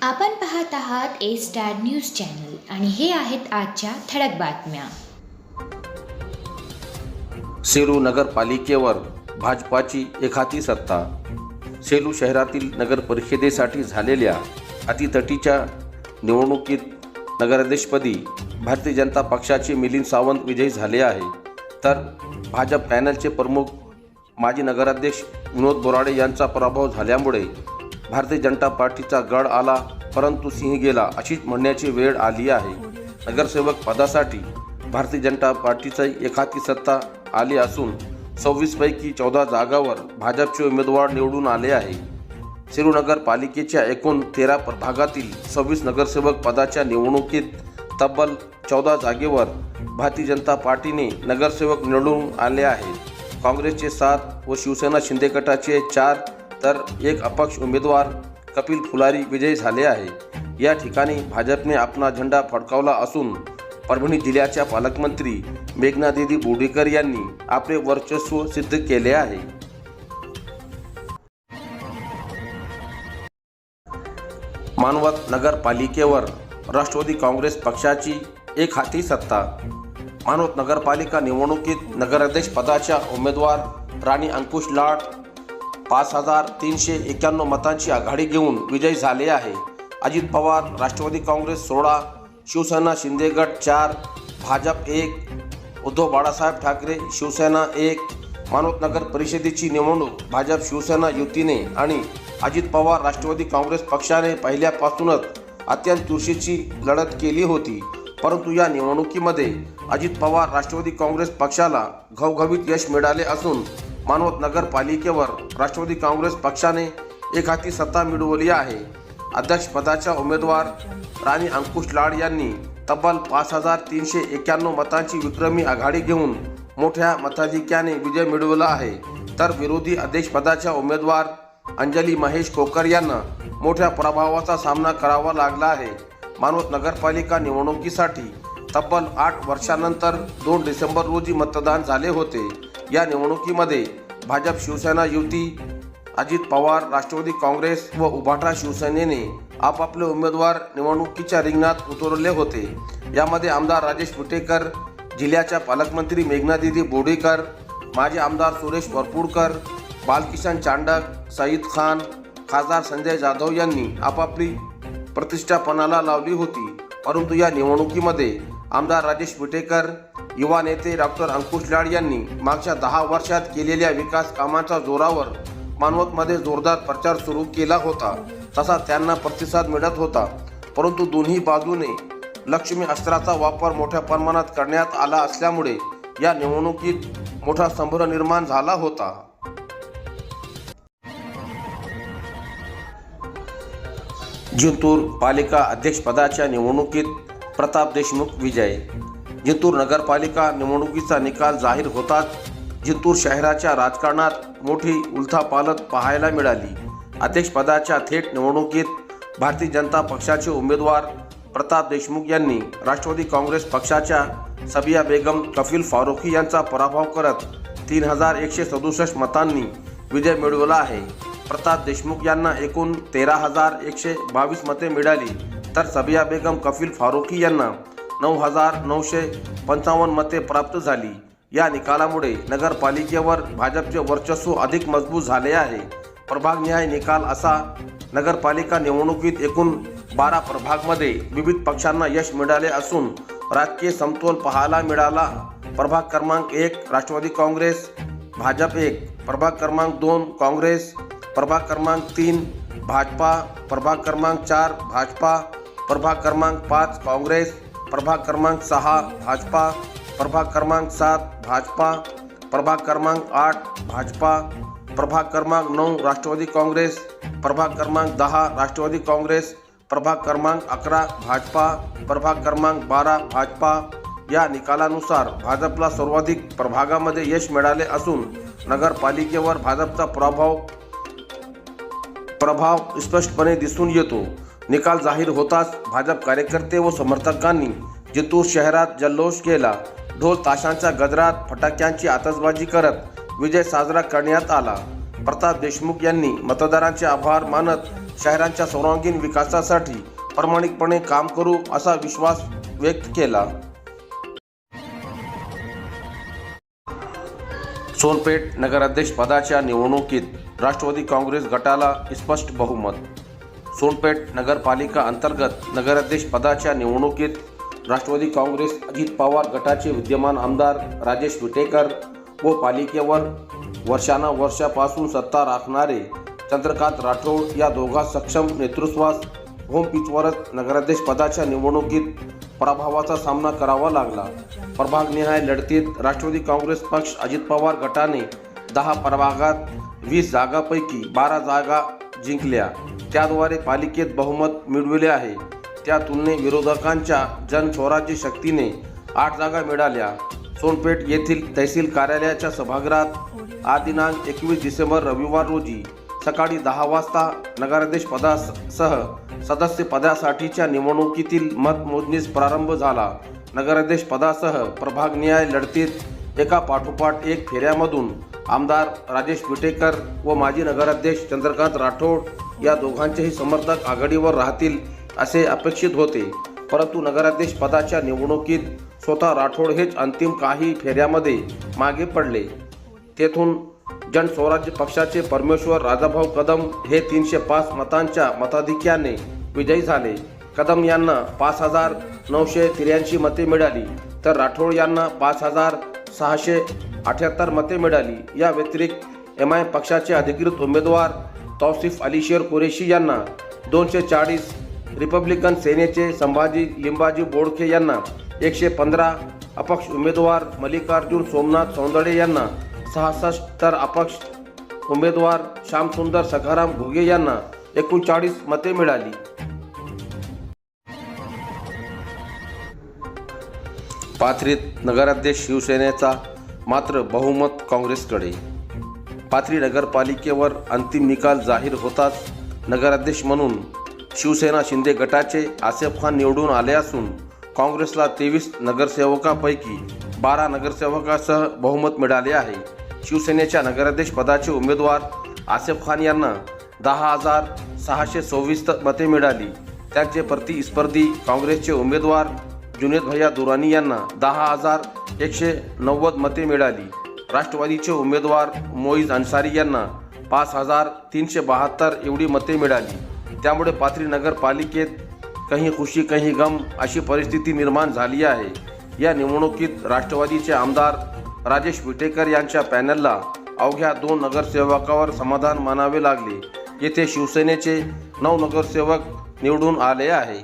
आपण पाहत आहात ए स्टार न्यूज चॅनल आणि हे आहेत आजच्या ठळक बातम्या. सेलू नगरपालिकेवर भाजपाची एकहाती सत्ता. सेलू शहरातील नगर परिषदेसाठी झालेल्या अतितटीच्या निवडणुकीत नगराध्यक्षपदी भारतीय जनता पक्षाचे मिलिंद सावंत विजयी झाले आहे, तर भाजप पॅनलचे प्रमुख माजी नगराध्यक्ष विनोद बोराडे यांचा पराभव झाल्यामुळे भारतीय जनता पार्टीचा गड आला परंतु सिंह गेला अशीच म्हणण्याची वेळ आली आहे. नगरसेवक पदासाठी भारतीय जनता पार्टीची एकहाती सत्ता आली असून 26 पैकी 14 जागावर भाजपचे उमेदवार निवडून आले आहे. सेलू नगरपालिकेच्या एकूण 13 प्रभागातील 26 नगरसेवक पदाच्या निवडणुकीत तब्बल 14 जागेवर भारतीय जनता पार्टीने नगरसेवक निवडून आले आहेत. काँग्रेसचे 7 व शिवसेना शिंदे गटाचे 4 तर एक अपक्ष उमेदवार कपिल फुलारी विजयी झाले आहे. या ठिकाणी भाजपने आपला झेंडा फडकावला असून परभणी जिल्ह्याच्या पालकमंत्री मेघनादिदी बोर्डीकर यांनी आपले वर्चस्व सिद्ध केले आहे. मानवत नगरपालिकेवर राष्ट्रवादी काँग्रेस पक्षाची एकहाती सत्ता. मानवत नगरपालिका निवडणुकीत नगराध्यक्ष पदाच्या उमेदवार राणी अंकुश लाड 5391 मतांची आघाडी घेऊन विजयी झाले आहे. अजित पवार राष्ट्रवादी काँग्रेस 16, शिवसेना शिंदे गट 4, भाजप 1, उद्धव बाळासाहेब ठाकरे शिवसेना 1. मानवत नगर परिषदेची निवडणूक भाजप शिवसेना युतीने आणि अजित पवार राष्ट्रवादी काँग्रेस पक्षाने पहिल्यापासूनच अत्यंत चुरशीची लढत केली होती, परंतु या निवडणुकीमध्ये अजित पवार राष्ट्रवादी काँग्रेस पक्षाला घवघवीत यश मिळाले असून मानवत नगरपालिकेवर राष्ट्रवादी काँग्रेस पक्षाने एकहाती सत्ता मिळवली आहे. अध्यक्षपदाच्या उमेदवार राणी अंकुश लाड यांनी तब्बल 5391 मतांची विक्रमी आघाडी घेऊन मोठ्या मताधिक्याने विजय मिळवला आहे, तर विरोधी अध्यक्षपदाच्या उमेदवार अंजली महेश कोकर यांना मोठ्या पराभवाचा सामना करावा लागला आहे. मानवत नगरपालिका निवडणुकीसाठी तब्बल 8 वर्षांनंतर 2 डिसेंबर रोजी मतदान झाले होते. या निवडणुकीमध्ये भाजप शिवसेना युती, अजित पवार राष्ट्रवादी काँग्रेस व उभाटा शिवसेनेने आपापले उमेदवार निवडणुकीच्या रिंगणात उतरवले होते. यामध्ये आमदार राजेश विटेकर, जिल्ह्याच्या पालकमंत्री मेघनादिदी बोर्डीकर, माजी आमदार सुरेश वरपुडकर, बालकिशन चांडक, सईद खान, खासदार संजय जाधव यांनी आपापली प्रतिष्ठा पणाला लावली होती. परंतु या निवडणुकीमध्ये आमदार राजेश विटेकर, युवा नेते डॉक्टर अंकुश लाड यांनी मागच्या 10 वर्षात केलेल्या विकास कामांच्या जोरावर मानवतमध्ये जोरदार प्रचार सुरू केला होता, तसा त्यांना प्रतिसाद मिळत होता. परंतु दोन्ही बाजूने लक्ष्मी अस्त्राचा वापर मोठ्या प्रमाणात करण्यात आला असल्यामुळे या निवडणुकीत मोठा संभ्रम निर्माण झाला होता. जिंतूर पालिका अध्यक्षपदाच्या निवडणुकीत प्रताप देशमुख विजय. जिंतूर नगरपालिका निवडणुकीचा निकाल जाहीर होताच जिंतूर शहराच्या राजकारणात मोठी उलथापालथ पाहायला मिळाली. अध्यक्षपदाच्या थेट निवडणुकीत भारतीय जनता पक्षाचे उमेदवार प्रताप देशमुख यांनी राष्ट्रवादी काँग्रेस पक्षाच्या सबिया बेगम कफील फारुकी यांचा पराभव करत 3167 मतांनी विजय मिळवला आहे. प्रताप देशमुख यांना एकूण 13,122 मते मिळाली, तर सबिया बेगम कफील फारुकी यांना 9,955 मते प्राप्त झाली. या निकालामुळे नगरपालिकेवर भाजपचे वर्चस्व अधिक मजबूत झाले आहे. प्रभागनिहाय निकाल असा: नगरपालिका निवडणुकीत एकूण 12 प्रभागमध्ये विविध पक्षांना यश मिळाले असून राजकीय समतोल पाहायला मिळाला. प्रभाग क्रमांक 1 राष्ट्रवादी काँग्रेस, भाजप 1, प्रभाग क्रमांक 2 काँग्रेस, प्रभाग क्रमांक 3 भाजपा, प्रभाग क्रमांक 4 भाजपा, प्रभाग क्रमांक 5 काँग्रेस, प्रभाग क्रमांक 6 भाजपा, प्रभाग क्रमांक 7 भाजपा, प्रभाग क्रमांक 8 भाजपा, प्रभाग क्रमांक 9 राष्ट्रवादी काँग्रेस, प्रभाग क्रमांक 10 राष्ट्रवादी काँग्रेस, प्रभाग क्रमांक 11 भाजपा, प्रभाग क्रमांक 12 भाजपा. या निकालानुसार भाजपला सर्वाधिक प्रभागामध्ये यश मिळाले असून नगरपालिकेवर भाजपचा प्रभाव स्पष्टपणे दिसून येतो. निकाल जाहीर होताच भाजप कार्यकर्ते व समर्थकांनी जिंतूर शहरात जल्लोष केला. ढोल ताशांच्या गजरात फटाक्यांची आतषबाजी करत विजय साजरा करण्यात आला. प्रताप देशमुख यांनी मतदारांचे आभार मानत शहरांच्या सर्वांगीण विकासासाठी प्रामाणिकपणे काम करू असा विश्वास व्यक्त केला। सोनपेठ नगराध्यक्ष पदाच्या निवडणुकीत राष्ट्रवादी काँग्रेस गटाला स्पष्ट बहुमत। सोनपेठ नगरपालिका अंतर्गत नगराध्यक्ष पदाच्या निवडणुकीत राष्ट्रवादी काँग्रेस अजित पवार गटाचे विद्यमान आमदार राजेश विटेकर व पालिकेवर वर्षापासून सत्ता राखणारे चंद्रकांत राठोड या दोघा सक्षम नेतृत्वास होम पिचवरच नगराध्यक्ष पदाच्या निवडणुकीत पराभवाचा सामना करावा लागला। प्रभागनिहाय लढतीत राष्ट्रवादी काँग्रेस पक्ष अजित पवार गटाने 10 प्रभागात 20 जागांपैकी 12 जागा जिंकल्या, त्याद्वारे पालिकेत बहुमत मिळविले आहे। त्या तुलनेत विरोधकांच्या जनस्वराज्य शक्तीने 8 जागा मिळाल्या। सोनपेठ येथील तहसील कार्यालयाच्या सभागृहात आज दिनांक 21 डिसेंबर रविवार रोजी सकाळी 10 वाजता नगराध्यक्ष पदासह सदस्य पदासाठीच्या निवडणुकीतील मतमोजणीस प्रारंभ झाला। नगराध्यक्ष पदासह प्रभागनिहाय लढतीत एका पाठोपाठ एक फेऱ्यामधून आमदार राजेश विटेकर व माजी नगराध्यक्ष चंद्रकांत राठोड या दोघांचेही समर्थक आघाडीवर राहतील असे अपेक्षित होते, परंतु नगराध्यक्ष पदाच्या निवडणुकीत स्वतः राठोड हेच अंतिम काही फेऱ्यामध्ये मागे पडले। तेथून जनस्वराज्य पक्षाचे परमेश्वर राजाभाऊ कदम हे 305 मतांच्या मताधिक्याने विजयी झाले। कदम यांना 5,983 मते मिळाली, तर राठोड यांना 5,678 मते मिळाली। या व्यतिरिक्त MI पक्षाचे अधिकृत उमेदवार तौसिफ अली शेर कुरेशी यांना 240, रिपब्लिकन सेनेचे संभाजी लिंबाजी बोडखे यांना 115, अपक्ष उमेदवार मल्लिकार्जुन सोमनाथ सौंदडे यांना 66, तर अपक्ष उमेदवार श्यामसुंदर सखाराम घुगे यांना 39 मते मिळाली। पाथरीत नगराध्यक्ष शिवसेनेचा मात्र बहुमत काँग्रेसकडे। पाथरी नगरपालिकेवर अंतिम निकाल जाहीर होताच नगराध्यक्ष म्हणून शिवसेना शिंदे गटाचे आसेफ खान निवडून आले असून काँग्रेसला 23 नगरसेवकांपैकी 12 नगरसेवकांसह बहुमत मिळाले आहे। शिवसेनेच्या नगराध्यक्ष पदाचे उमेदवार आसेफ खान यांना 10,626 मते मिळाली। त्यांचे प्रतिस्पर्धी काँग्रेसचे उमेदवार जुनेद भैया दुरानी यांना 10,190 मते मिळाली। राष्ट्रवादीचे उमेदवार मोईज अन्सारी यांना 5,372 एवढी मते मिळाली। त्यामुळे पाथरी नगरपालिकेत कहीं खुशी कहीं गम अशी परिस्थिती निर्माण झाली आहे। या निवडणुकीत राष्ट्रवादीचे आमदार राजेश विटेकर यांच्या पॅनलला अवघ्या 2 नगरसेवकावर समाधान मानावे लागले। येथे शिवसेनेचे 9 नगरसेवक निवडून आले आहे।